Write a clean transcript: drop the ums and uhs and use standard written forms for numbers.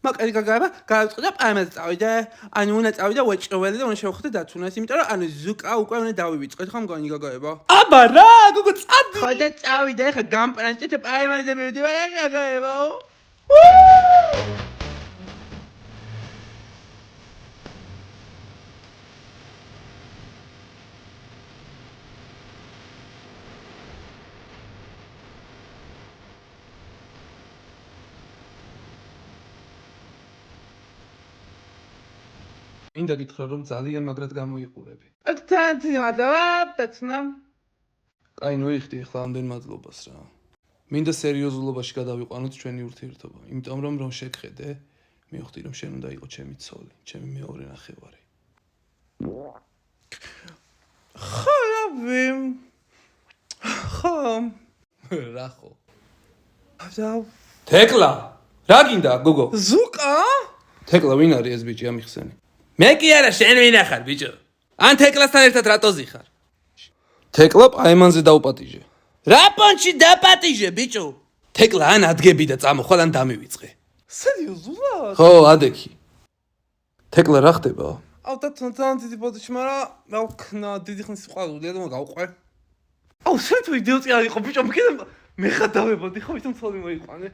მაგარი გაგება გავწყდა პაემაზე წავიდე ანუ უნდა წავიდე ვეჭროველი და უნდა შევხვდე დათუნას იმიტომ რომ ანუ ზუკა უკვე უნდა დავივიწყეთ ხომ გონი გაგება აბა რა გოგო წადი ხოდა წავიდე ხა გამპრანჭით პაემაზე მივდივარ რა გაგება მინდა გითხრა რომ ძალიან მაგრად გამოიყურები. თან მადლობა, დაცნა. კაი, ნუ იხდი ახლა ამდენ მადლობას რა. მინდა სერიოზულობაში გადავიყვანოთ ჩვენი ურთიერთობა, იმიტომ რომ შეგხედე, მივხვდი რომ შენ უნდა იყო ჩემი ცოლი, ჩემი მეორე ნახევარი. ხო, რავი. ხო. რა ხო? თეკლა, რა გინდა, გოგო? ზუკა? თეკლა ვინ არის ეს ბიჭი ამიხსენი? მე კი არა შენ ვინახარ ბიჭო ან თეკლასთან ერთად რატო ზიხარ თეკლა პაემანზე დაუპატიჟე რა პონჩი დაპატიჟე ბიჭო თეკლა ან ადგები და წამოხვალ ან დამივიწყე სერიოზულად ხო ადექი თეკლა რა ხდება აუ თან დიდი ბოდიში მაგრამ რა ვქნა დიდი ხნის სიყვარულია და გავყვე აუ შენ თუ იდიოტი არ იყო ბიჭო მე ხა დავებოდი ხო ვითომ ცოლი მოიყვანე